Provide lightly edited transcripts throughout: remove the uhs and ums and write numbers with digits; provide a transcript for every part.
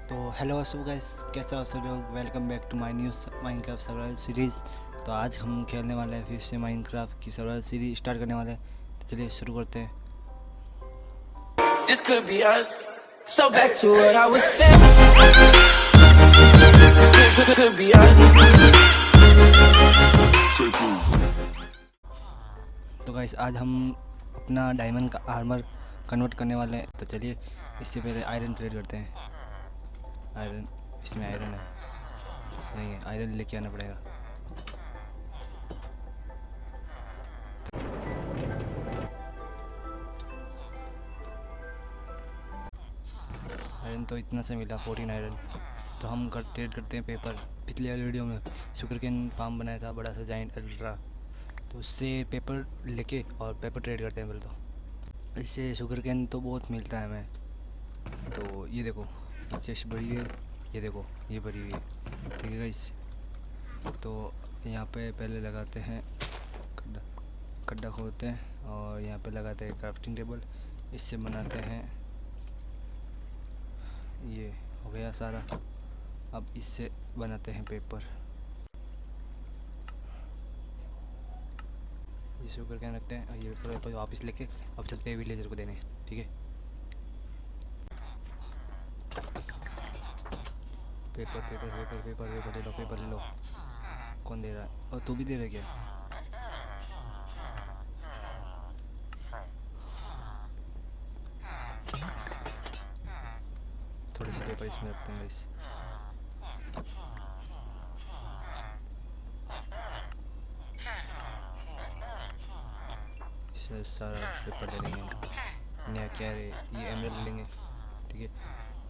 तो hello so guys, कैसे हो आप सब लोग। Welcome back to my new Minecraft survival series. तो आज हम खेलने वाले हैं फिर से माइनक्राफ्ट की सर्वाइवल सीरीज स्टार्ट करने वाले हैं। तो चलिए शुरू करते हैं। This could be us. So back to what I was saying. Could be us. तो गाइस आज हम अपना डायमंड का आर्मर कन्वर्ट करने वाले हैं। तो चलिए इससे पहले आयरन ट्रेड करते हैं। आयरन, इसमें आयरन है नहीं है, आयरन लेके आना पड़ेगा। आयरन तो इतना से मिला 14 आयरन। तो हम ट्रेड करते हैं पेपर। पिछले वाली वीडियो में शुगर केन फार्म बनाया था बड़ा सा जाइंट अल्ट्रा, तो उससे पेपर लेके और पेपर ट्रेड करते हैं। पहले तो इससे शुगर केन तो बहुत मिलता है हमें। तो ये देखो चेस्ट बड़ी है, ये देखो ये भरी हुई है, ठीक है गाइस। तो यहाँ पे पहले लगाते हैं खड्डा खोदते हैं और यहाँ पे लगाते हैं क्राफ्टिंग टेबल। इससे बनाते हैं, ये हो गया सारा। अब इससे बनाते हैं पेपर। ये शुगर कैन रखते हैं, ये पेपर वापस लेके अब चलते हैं विलेजर को देने, ठीक है। Paper paper paper paper paper ले लो, पेपर ले लो। कौन दे रहा है? और तू भी दे रहा है क्या? थोड़े से पेपर इसमें रखते हैं गाइस। इससे सारा पेपर ले लेंगे। नया क्या है ये, एमरल्ड ले लेंगे, ठीक है।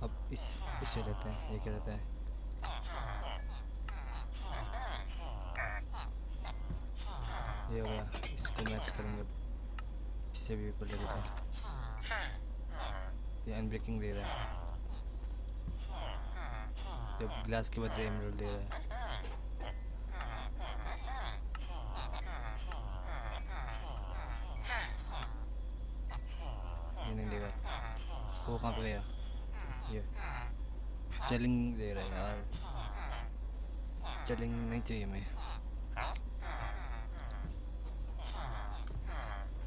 अब इसे लेते हैं, ये क्या देता है? ये हो गया, इसको मैक्स करेंगे। इससे भी पेपर ले लेते हैं। ये अनब्रेकिंग दे रहा है, जब ग्लास के बदले एमरल्ड दे रहा है। ये नहीं देगा, वो कहाँ पे गया? ये चैलेंज दे रहा है यार, चैलेंज नहीं चाहिए हमें।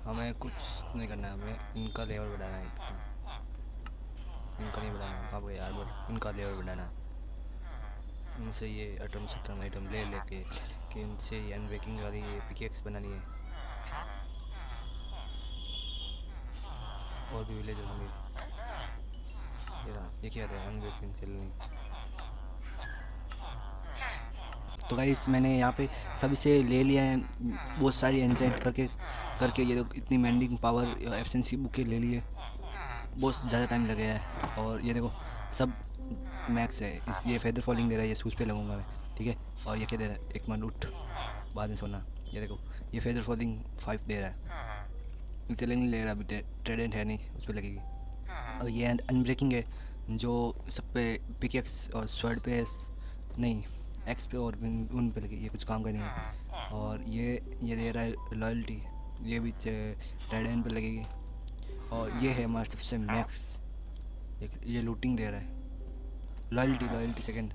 हमें कुछ नहीं करना है, हमें इनका लेवल बढ़ाना है। इतना इनका नहीं बढ़ाना, कहाँ पे यार, बट इनका लेवल बढ़ाना है। इनसे ये आइटम ले लेके कि इनसे ये अनब्रेकिंग वाली ये पिकेक्स बनानी है। और भी विलेजर होंगे। ये रहा, ये क्या था? अनब्रेकिंग चलनी। तो गाइस मैंने यहाँ पे सब इसे ले लिया है, बहुत सारी एंजाइट करके ये देखो इतनी मैंडिंग पावर एफिशिएंसी बुकें ले लिए। बहुत ज़्यादा टाइम लग गया है। और ये देखो सब मैक्स है। इस ये फेदर फॉलिंग दे रहा है, ये शूज़ पे लगूंगा मैं, ठीक है। और ये क्या दे रहा है? एक मन उठ, बाद में सोना। ये देखो ये फेदर फॉलिंग 5 दे रहा है। इसे नहीं ले रहा, अभी ट्रेडेंट है नहीं, उस पर लगेगी। और ये अनब्रेकिंग है, जो सब पे पिकेक्स और स्वर्ड पे नहीं, एक्स पे और उन पे लगी, ये कुछ काम का नहीं है। और ये दे रहा है लॉयल्टी, ये भी ट्रेडेंट पे लगेगी। और ये है हमारा सबसे मैक्स, ये लूटिंग दे रहा है, लॉयल्टी सेकंड।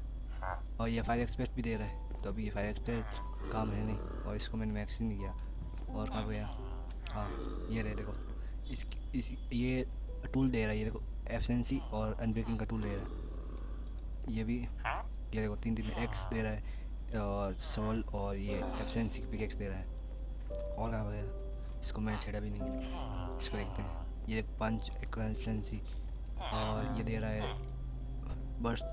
और ये फायर एक्सपेक्ट भी दे रहा है, तो अभी ये फायर एक्सपेक्ट काम है नहीं, और इसको मैंने मैक्स ही नहीं किया। और कहाँ गया? हाँ ये रहे, देखो इस ये टूल दे रहा है, ये देखो एफिशिएंसी और अनब्रेकिंग का टूल दे रहा है। ये भी ये देखो 3 एक्स दे रहा है, और सोल और ये एफिशिएंसी की पिकेक्स दे रहा है। और कहाँ गया? इसको मैंने छेड़ा भी नहीं, इसको देखते हैं। ये 5 एफिशिएंसी, और ये दे रहा है बर्स्ट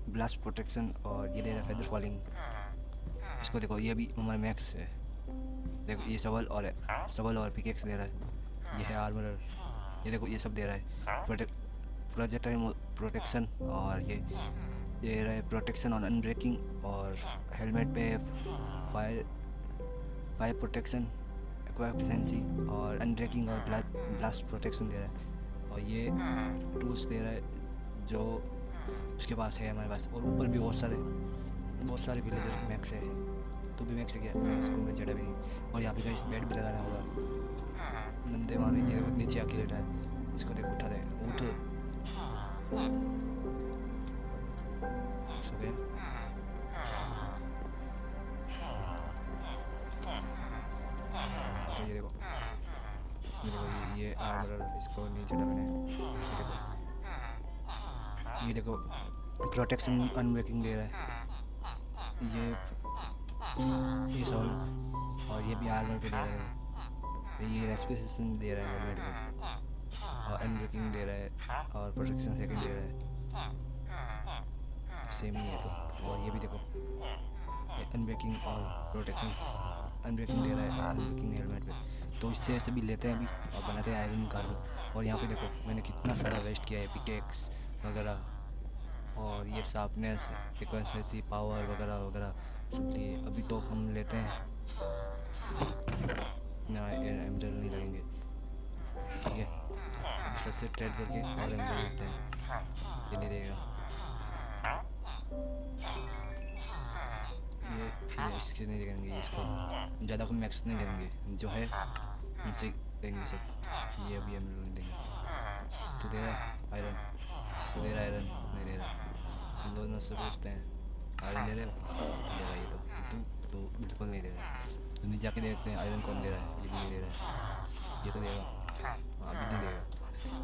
ब्लास्ट प्रोटेक्शन, और ये दे रहा है फेदर फॉलिंग। इसको देखो, ये भी हमारे मैक्स है। देखो ये सवल और पिकेक्स दे रहा है। ये है आर्मर, ये देखो ये सब दे रहा है। प्रोजेक्टाइल प्रोटेक्शन, और ये दे रहा है प्रोटेक्शन और अनब्रेकिंग, और हेलमेट पे फायर प्रोटेक्शन, एक्वाफिशिएंसी और अनब्रेकिंग और ब्लास्ट प्रोटेक्शन दे रहा है। और ये टूल्स दे रहा है जो उसके पास है हमारे पास। और ऊपर भी बहुत सारे विलेजर मैक्स है। तो भी मैक्स है क्या? मैं इसको मैं जड़ा भी नहीं। और यहाँ पे इस बेड भी लगाना होगा। नंदे मारे, ये नीचे आके लेटा है, इसको देखो उठा दे, उठ। ये आर्मर इसको नीचे डालने ये देखो प्रोटेक्शन अनब्रेकिंग दे रहा है ये सॉल्व और ये भी आर्मर पे दे रहा है ये रेस्पिरेशन दे रहा है हेलमेट पे और अनब्रेकिंग दे रहा है और प्रोटेक्शन सेकंड दे रहा है सेम ही है तो और ये भी देखो अनब्रेकिंग और प्रोटेक्शन अनब्रेकिंग दे रहा है अनब्रेकिंग हेलमेट पे तो इससे ऐसे भी लेते हैं अभी और बनाते हैं आयरन कार्बन और यहाँ पे देखो मैंने कितना सारा वेस्ट किया है पिकेक्स वगैरह और ये शार्पनेस एक्यूरेसी पावर वगैरह वगैरह सब लिए अभी तो हम लेते हैं इतना एमरल्ड नहीं लगेंगे ठीक है अब सबसे ट्रेड करके और एमरल्ड लेते हैं ये नहीं देगा ये इसके नहीं देंगे इसको ज़्यादा को मैक्स नहीं करेंगे जो है उनसे देंगे सब ये अभी एमरल्ड नहीं देंगे तो दे रहा है आयरन तो दे रहा आयरन नहीं दे रहा हम दोनों से पूछते हैं आयरन दे रहे देगा ये तो बिल्कुल नहीं दे रहा तो नीचे जाके देखते हैं आयरन कौन दे रहा है ये भी नहीं दे रहा है ये तो देगा अभी नहीं देगा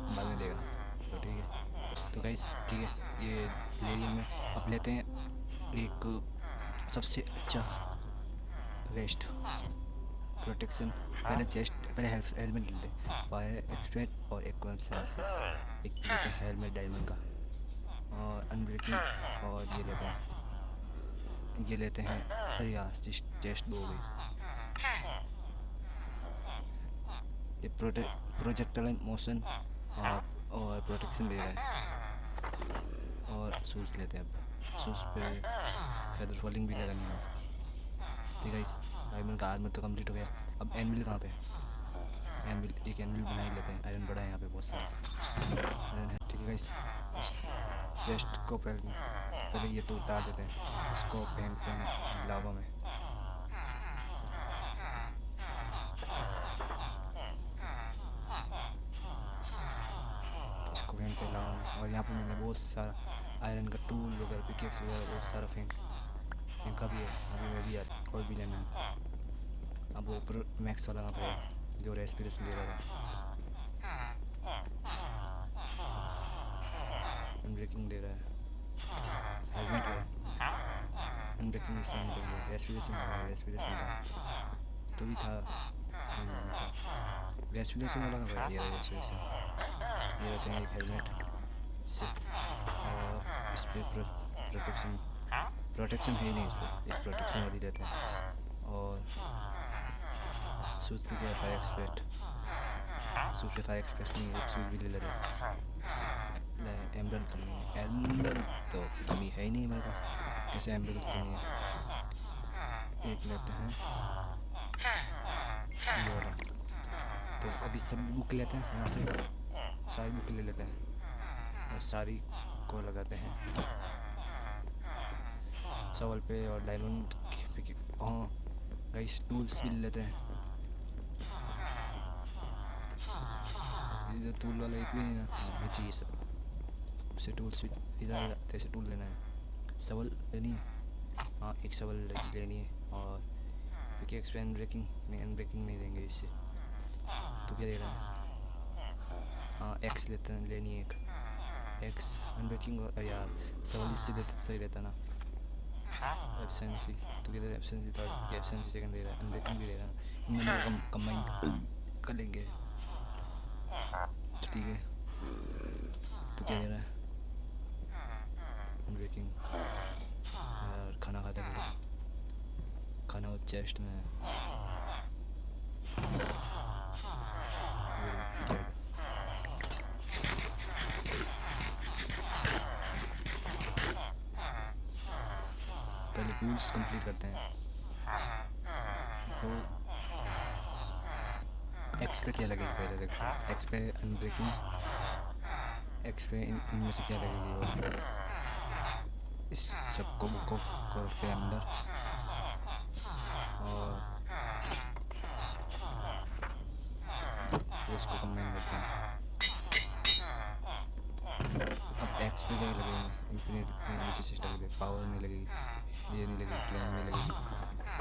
बाद में देगा तो ठीक है तो गाइस ठीक है ये ले लिया मैं अब लेते हैं एक सबसे अच्छा वेस्ट प्रोटेक्शन पहले चेस्ट पहले हेलमेट लेते हैं फायर एक्सपर्ट और एक लेते हैं हेलमेट डायमंड का और अनब्रेकिंग और ये लेते हैं अरे यार चेस्ट दो गई ये प्रोजेक्टाइल मोशन और प्रोटेक्शन दे रहा है और शूज़ लेते हैं अब शूज़ पे फेदर फॉलिंग भी लगानी है ठीक है डायमंड का आर्मर तो कंप्लीट हो गया अब एनविल कहाँ पे एनविल एक एनविल बना ही लेते हैं आयरन बड़ा है यहाँ पे बहुत सारा आयरन है ठीक है गाइस चेस्ट को पहले ये तो उतार देते हैं इसको पहनते हैं लावा में इसको पहनते हैं लावा में और यहाँ पे मैंने बहुत सारा आयरन का टूल वगैरह पिकेक्स वगैरह बहुत सारा फेंका भी है अभी मैं भी और भी लेना है अब वो मैक्स वाला कहाँ पे जो रेस्पिरेशन दे रहा था अनब्रेकिंग दे रहा है हेलमेट है अनब्रेकिंग निशान देंगे रेस्पिरेशन था तो भी था रेस्पिरेशन वाला कहाँ पे ये रेस्पिरेशन ये रहते हैं एक हेलमेट इससे और इस पर प्रोटेक्शन है ही नहीं इस पर एक प्रोटेक्शन वाली रहते हैं और सूट पे क्या फायर एक्सपर्ट सूट पे फायर एक्सपर्ट नहीं एक सूट भी ले लेते हैं एमरल्ड करनी है एमरल्ड तो कमी है ही नहीं हमारे पास कैसे एमरल्ड करनी है एक लेते हैं ये वाला तो अभी सब बुक लेते हैं यहाँ से सारी बुक ले लेते हैं और सारी को लगाते हैं सवाल पे और डायमंड हाँ गाइस टूल्स भी लेते हैं ये टूल वाला एक भी नहीं ना नीचे ये सब उसे टूल्स भी इधर ऐसे टूल लेना है सवाल लेनी है हाँ एक सवाल लेनी है और क्योंकि एक्सपेंड ब्रेकिंग नहीं देंगे इससे तो क्या दे रहा है हाँ एक्स लेते हैं लेनी है एक एक्स अनब्रेकिंग यार सवाल इससे देते सही रहता ना एब्सेंसी तो किधर एब्सेंसी था एब्सेंसी सेकंड दे रहा है अनब्रेकिंग भी दे रहा है इन दोनों को कंबाइन कर लेंगे ठीक है तो क्या दे रहा है अनब्रेकिंग यार खाना खाता है खाना वो चेस्ट में है पहले टूल्स कंप्लीट करते हैं तो एक्स पे क्या लगेगी पहले देखते हैं एक्स पे अनब्रेकिंग एक्स पे इनमें से क्या लगेगी और इस सबको बुक करते अंदर और इसको कंबाइन करते हैं अब एक्स पे क्या लगेगा इन्फिनिट नीचे से स्टार्ट लगेगा पावर नहीं लगेगी ये नहीं लगेगी फ्लेम नहीं लगेगी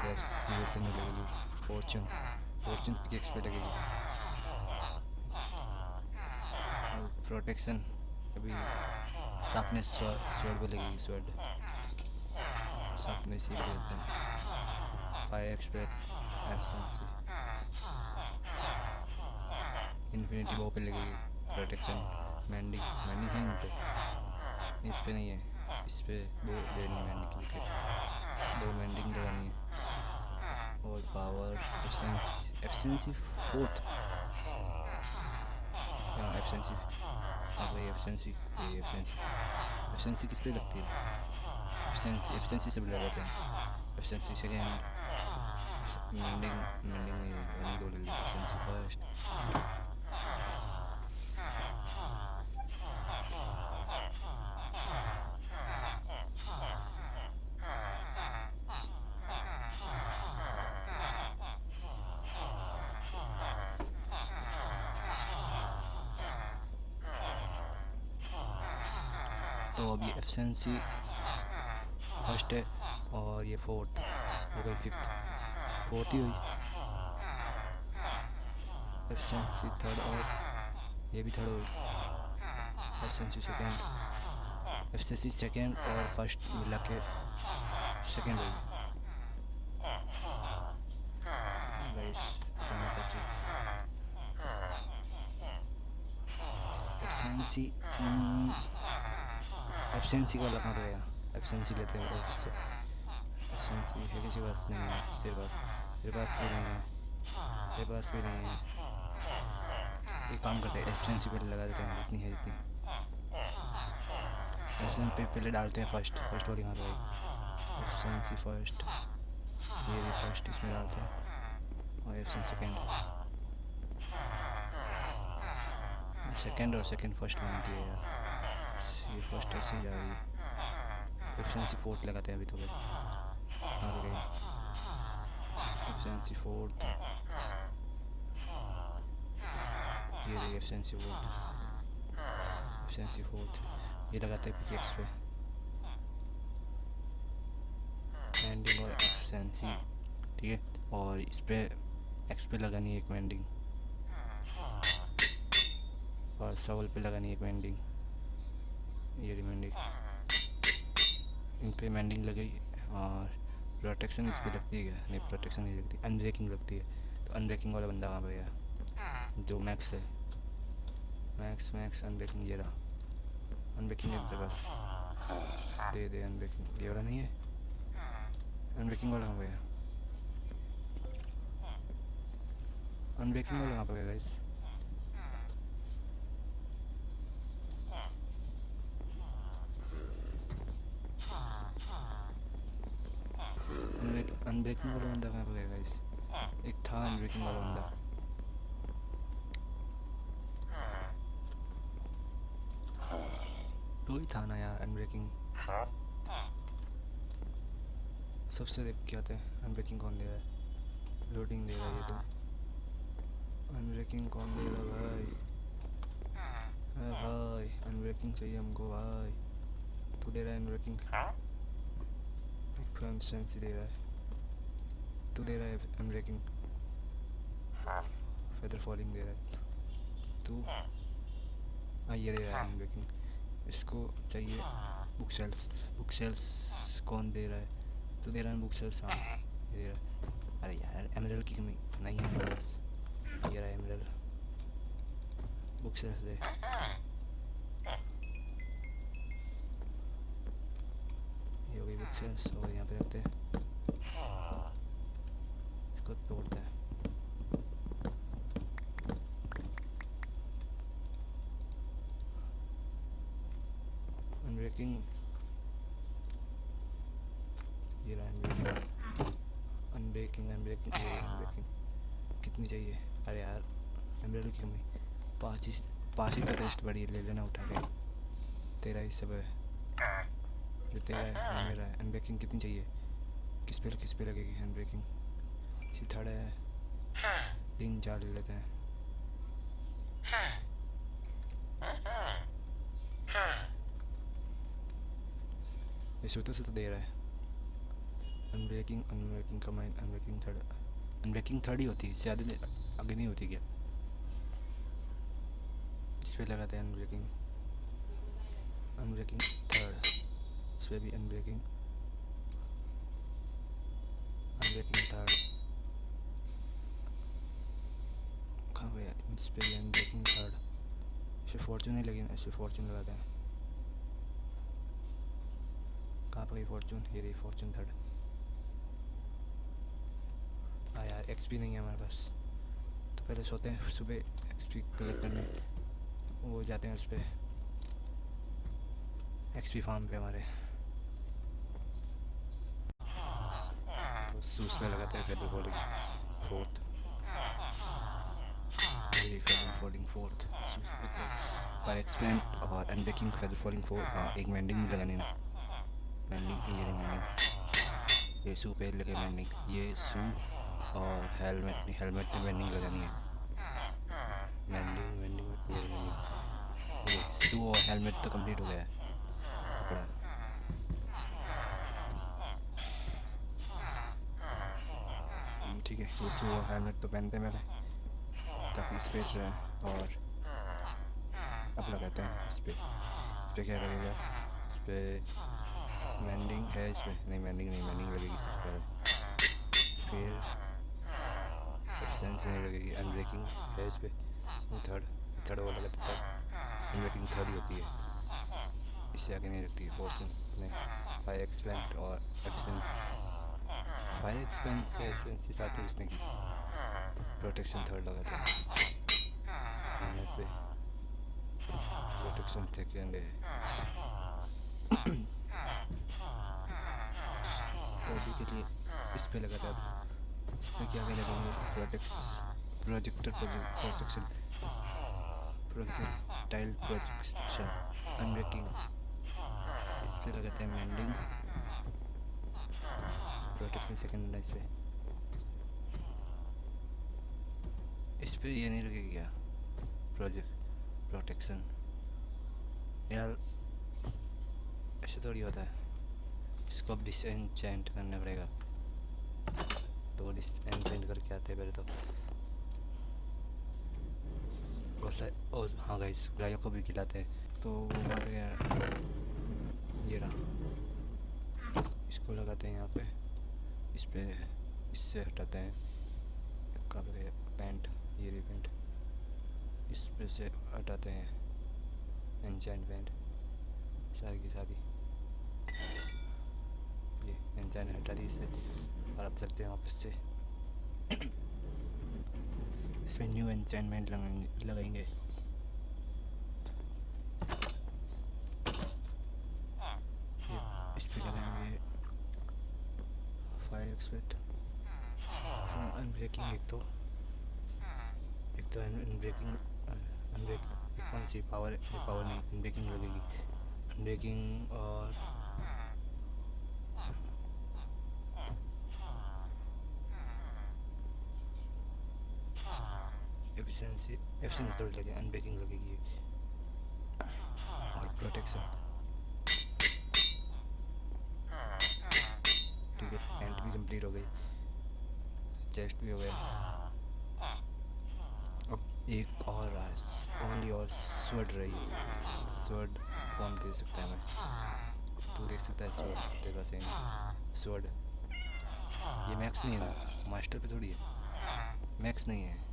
रेस नहीं लगेगी फॉर्चून पिकेक्स पे लगेगी प्रोटेक्शन कभी शार्पनेस स्वॉर्ड पे लगेगी, स्वॉर्ड शार्पनेस ही देते हैं। फायर एक्सपर्ट एफिशिएंसी, इन्फिनिटी बॉ पे लगेगी प्रोटेक्शन। मैंडिंग मैंडिंग है इन पे, इस पे नहीं है, इस पे दो देनी मैंडिंग की, दो मैंडिंग लगानी है। और पावर एफिशिएंसी फोर्थ, यहाँ एफिशिएंसी कहाँ पर, एफिशिएंसी ये एफिशिएंसी किस पे लगती है? एफिशिएंसी से लगाते हैं। एफिशिएंसी सेकेंड, मैंडिंग मैंडिंग नहीं है, दो ले ली। एफिशिएंसी फर्स्ट, तो अभी एफिशिएंसी फर्स्ट है और ये फोर्थ हो गई, फिफ्थ फोर्थ ही हुई। एफिशिएंसी थर्ड और ये भी थर्ड हुई। एफिशिएंसी सेकेंड, एफिशिएंसी सेकेंड और फर्स्ट मिला के सेकेंड हुई। गाइस कहना कैसे, एफिशिएंसी एफिशिएंसी का लगा गया, एफिशिएंसी लेते हैं और इससे एफिशिएंसी है किसी पास नहीं है, तेरे पास भी नहीं है, तेरे पास भी नहीं है। एक काम करते हैं, एफिशिएंसी पहले लगा देते हैं जितनी है जितनी। एफिशिएंसी पे पहले डालते हैं फर्स्ट वाली मार भाई, एफिशिएंसी फर्स्ट, ये भी फर्स्ट इसमें डालते हैं। और एफिशिएंसी सेकेंड और सेकेंड फर्स्ट बनती है यार, ये फर्स्ट ऐसे ही जा रही है। एफिशिएंसी फोर्थ लगाते हैं अभी तो भाई, हार गई। एफिशिएंसी फोर्थ, ये रही एफिशिएंसी फोर्थ, ये लगाते हैं पिकेक्स पे। मैंडिंग और एफिशिएंसी, ठीक है। और इस पे एक्स पे लगानी है एक मैंडिंग, और सवल पे लगानी है एक मैंडिंग, ये रही मैंडिंग। इन पे मैंडिंग लगी और प्रोटेक्शन इस पे लगती है क्या? नहीं, प्रोटेक्शन नहीं लगती, अनब्रेकिंग लगती है। तो अनब्रेकिंग वाला बंदा कहाँ पे गया? जो मैक्स है, मैक्स अनब्रेकिंग, ये रहा अनब्रेकिंग है तेरे पास, दे अनब्रेकिंग, ये वाला नहीं है अनब्रेकिंग वाला, कहाँ पे गया अनब्रेकिंग वाला, कहाँ पे गया गाइस? अनब्रेकिंग वाला बंदा कहाँ पे गया गाइस? एक था अनब्रेकिंग वाला बंदा, तो ही था ना यार अनब्रेकिंग। सबसे देख के आते हैं अनब्रेकिंग कौन दे रहा है, लोडिंग दे रहा है ये तो। अनब्रेकिंग कौन दे रहा है भाई? भाई अनब्रेकिंग चाहिए हमको भाई, तू दे रहा है अनब्रेकिंग? एफिशिएंसी दे रहा है, तू दे रहा है अनब्रेकिंग? फेदर फॉलिंग दे रहा है तू? ये दे रहा है अनब्रेकिंग, इसको चाहिए बुक सेल्स कौन दे रहा है? तू दे रहा है बुक सेल्स, हाँ ये दे रहा है। अरे यार एमरल्ड की कमी नहीं है मेरे पास, ये रहा एमरल्ड, बुक सेल्स दे। ये हो गई बुक सेल्स, और यहाँ पे रखते हैं, इसको तोड़ते हैं। अनब्रेकिंग, ये रहा अनब्रेकिंग कितनी चाहिए? अरे यार एमरल्ड की कमी, पाँच ही तो टेस्ट बढ़ी, ले लेना उठा के, तेरा ही सब है जो तेरा है वो मेरा है। अनब्रेकिंग कितनी चाहिए? किस पे लगेगी अनब्रेकिंग? थर्ड है, 3-4 ले लेते हैं। ये सोते दे रहा है अनब्रेकिंग का माइंड, अनब्रेकिंग थर्ड ही होती है, इससे आगे नहीं होती क्या? इस पर लगाते हैं अनब्रेकिंग, अनब्रेकिंग थर्ड, इस पर भी अनब्रेकिंग, अनब्रेकिंग थर्ड, कहाँ गया, इस पर भी अनब्रेकिंग थर्ड, इस पर फॉर्चून नहीं लगी ना, इस पर फॉर्चून लगाते हैं, कहाँ पर गई फॉर्चून, ये रही फॉर्चून थर्ड। हाँ यार एक्सपी नहीं है हमारे पास, तो पहले सोते हैं, सुबह एक्सपी कलेक्ट करने वो जाते हैं उस पर एक्सपी फार्म पे हमारे, तो सूस पे लगाते हैं feather falling fourth, feather falling fourth, fire expand और अनब्रेकिंग फेदर फॉलिंग फोर्थ। हाँ एक मैंडिंग भी लगानी ना, मैंडिंग ये रही मैंडिंग, ये सू पे लगे मैंडिंग, ये सू और हेलमेट, हेलमेट पे मैंडिंग लगानी है, मैंडिंग मैंडिंग ये रही मैंडिंग, ये सू और हेलमेट तो कंप्लीट हो गया है पकड़ा। ठीक है, ये सू और हेलमेट तो पहनते हैं मैंने ताकि स्पेस रहे, और अब लगाते हैं इस पर क्या लगेगा, इस पर मैंडिंग है, इस पर नहीं मैंडिंग नहीं, मैंडिंग लगेगी सबसे पहले, फिर एब्सेंस नहीं लगेगी, अनब्रेकिंग है इस पर थर्ड वो लगा देता है, अनब्रेकिंग थर्ड ही होती है, इससे आगे नहीं रखती है, फॉर्चून नहीं, फायर एक्सपेंड और एब्सेंस, फायर एक्सपेंस से एब्सेंस साथ में किसने की, प्रोटेक्शन थर्ड लगाते हैं, हेलमेट पे प्रोटेक्शन सेकेंड है, तो अभी के लिए इस पे लगाते हैं, इस पे क्या क्या लगेंगे, projector protection, projectile protection, unbreaking, इस पे लगाते हैं मैंडिंग, प्रोटेक्शन सेकेंड है इस पे ये नहीं लगेगी क्या, प्रोजेक्ट प्रोटेक्शन, यार ऐसे थोड़ी होता है, इसको अब डिसएंचेंट करना पड़ेगा, तो डिसएंचेंट करके आते हैं पहले तो, और हाँ गाइस गायों को भी खिलाते हैं, तो वो वहाँ पे ये रहा, इसको लगाते हैं यहाँ पे, इस पे इससे हटाते हैं, कहाँ पे गया पैंट, ये रही पैंट, इस पे से हटाते हैं एंचेंट पैंट सारी की सारी, ये एंचेंट हटा दी इससे, और अब चलते हैं वापस से इसमें न्यू एंचेंटमेंट लगाएंगे, इस पे लगाएंगे फायर एक्सपेक्ट, अनब्रेकिंग एक तो अनब्रेकिंग, अनब्रेक कौन सी पावर, ये पावर नहीं, अनब्रेकिंग लगेगी, अनब्रेकिंग और एफिशिएंसी थोड़ी लगे, अनब्रेकिंग लगेगी और प्रोटेक्शन, ठीक है, पैंट भी कंप्लीट हो गई, चेस्ट भी हो गया, अब एक और ओनली और स्वर्ड रही, स्वर्ड कौन दे सकता है हमें, तू देख सकता है स्वर्ड, तेरे पास है नहीं स्वर्ड, ये मैक्स नहीं है ना, मास्टर पे थोड़ी है, मैक्स नहीं है यार,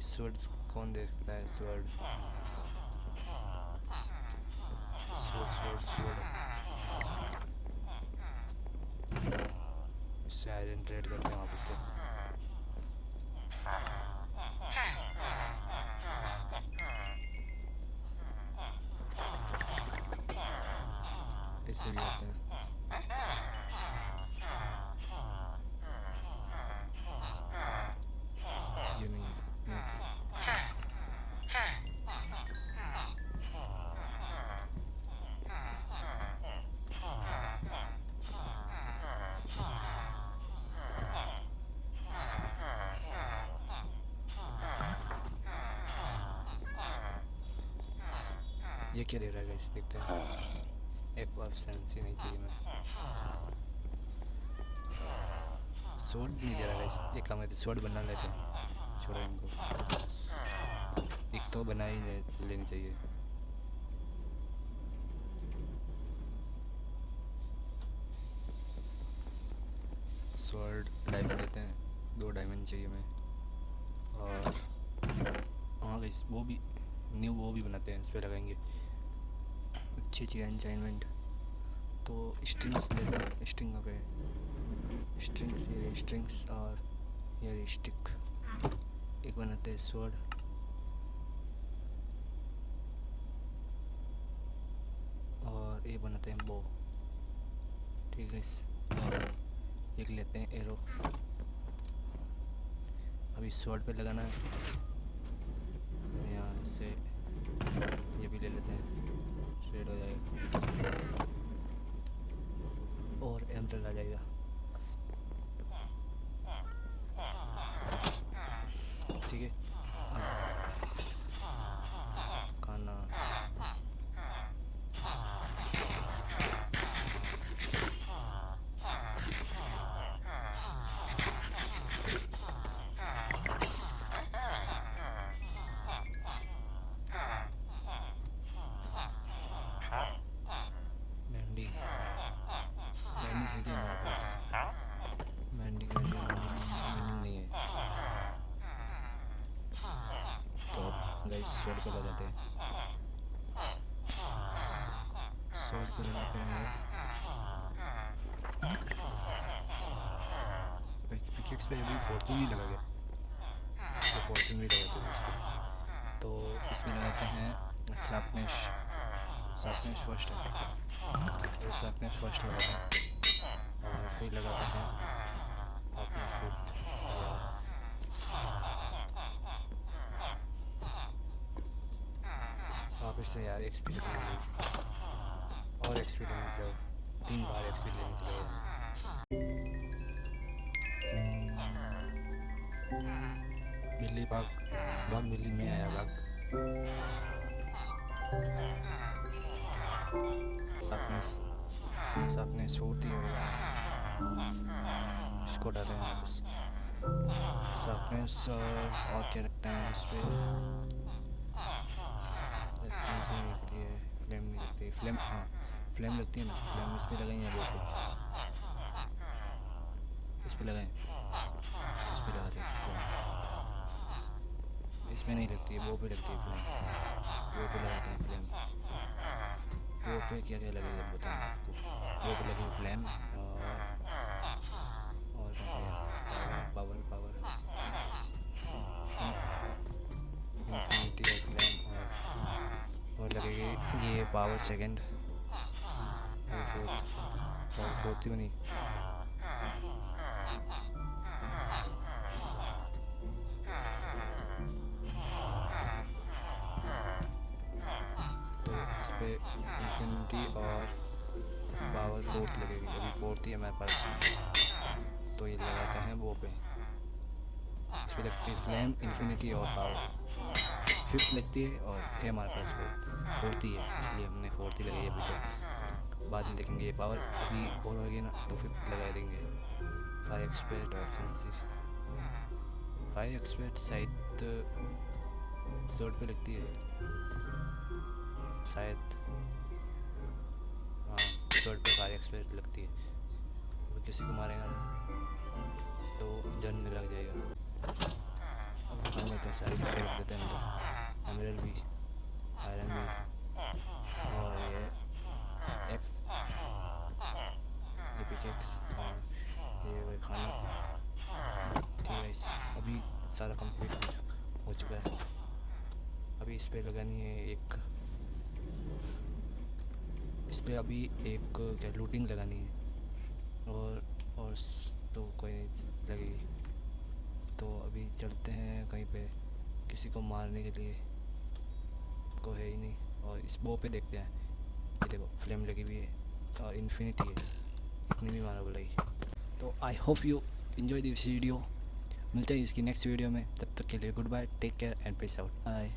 स्वर्ड कौन देखता है, स्वर्ड स्वर्ड स्वर्ड स्वर्ड, इससे आयरन ट्रेड करते हैं वापस से, इससे भी आते हैं, ये नहीं है मैक्स, ये क्या दे रहा है गाइस, देखते हैं, एक और सेंसी नहीं चाहिए मैं, सोड नहीं दे रहा गाइस, एक काम करते सोड बना लेते हैं, छोड़ो इनको, एक तो बना ही लेनी चाहिए। स्वॉर्ड डायमंड लेते हैं, 2 डायमंड चाहिए हमें। और हाँ गाइस, वो भी न्यू वो भी बनाते हैं, इस पर लगाएंगे अच्छी अच्छी एंचाइनमेंट। तो स्ट्रिंग्स लेते हैं, स्ट्रिंग हो गए, स्ट्रिंग्स, ये स्ट्रिंग्स और ये स्टिक, एक बनाते हैं स्वॉर्ड। और एक बनाते हैं बो, ठीक है। और एक लेते हैं एरो, अभी स्वॉर्ड पे लगाना है। यहाँ से ये भी ले लेते हैं, रेड हो जाएगा और एमरल्ड आ जाएगा, ठीक है। अब खाना मैंडी, मैंडी है क्या हमारे पास? मैंडी नहीं है, तो गाइस स्वॉर्ड पे लगाते हैं, स्वॉर्ड पे लगाते हैं। पिकेक्स पे अभी फॉर्चून ही लगा गया, तो फॉर्चून भी लगाते हैं इसको। तो इसमें लगाते हैं शार्पनेस, शार्पनेस फर्स्ट है, तो शार्पनेस फर्स्ट लगाते हैं और फिर लगाते हैं अपना फिफ्थ। वापस से यार एक्सपी और एक्सपी लेने जाओ, 3 बार एक्सपी लेने चले गए। बिल्ली भाग, बहुत बिल्ली में आया भाग। शार्पनेस होती है, इसको डालते हैं वापस शार्पनेस। और क्या रखते हैं इस पर? नहीं लगती है, फ्लेम नहीं लगती, फ्लेम हाँ फ्लेम लगती है ना, फ्लेम इस पर लगाई है, वो इस पर लगाएं, इस पर लगाते हैं, इसमें नहीं लगती है, वो पे लगती है फ्लेम, वो पे लगाते हैं फ्लेम। वो पे क्या क्या लगेगा बताएंगे आपको। वो पे लगेगी फ्लेम और पावर इन्फिनिटी और फ्लेम, और लगेगी ये पावर सेकंड, पावर फोर्थ ही नहीं। तो इस पर इन्फिनिटी और पावर फोर्थ लगेगी, अभी फोर्थ ही हमारे पास, तो ये लगाते हैं वो पे। इस पर लगती है फ्लेम, इन्फिनिटी और पावर, फिफ्थ लगती है, और ये हमारे पास फोर्थ ही है, इसलिए हमने फोर्थ ही लगाई अभी तक। बाद में देखेंगे ये पावर अभी और होगी ना, तो फिफ्थ लगा देंगे। फायर एक्सपर्ट और फैंसी, फायर एक्सपर्ट शायद जोड़ पे लगती है शायद, हाँ जोड़ पे फायर एक्सपर्ट लगती है। तो किसी को मारेगा ना तो जन में लग जाएगा। अब हम लेते हैं सारी रख देते हैं अंदर, एमरल्ड भी, आयरन भी, और ये एक्स, ये पिकेक्स, और ये वही खाना, ठीक है। इस अभी सारा कंप्लीट हो चुका है। अभी इस पर लगानी है एक, इस पर अभी एक क्या लूटिंग लगानी है, और तो कोई नहीं लगेगी। तो अभी चलते हैं कहीं पे, किसी को मारने के लिए को है ही नहीं। और इस बो पे देखते हैं, ये देखो फ्लेम लगी हुई है और इन्फिनिटी है, इतनी भी मारा बोला। तो I hope you enjoy this video, मिलते हैं इसकी नेक्स्ट वीडियो में, तब तक के लिए good bye, take care and peace out, bye.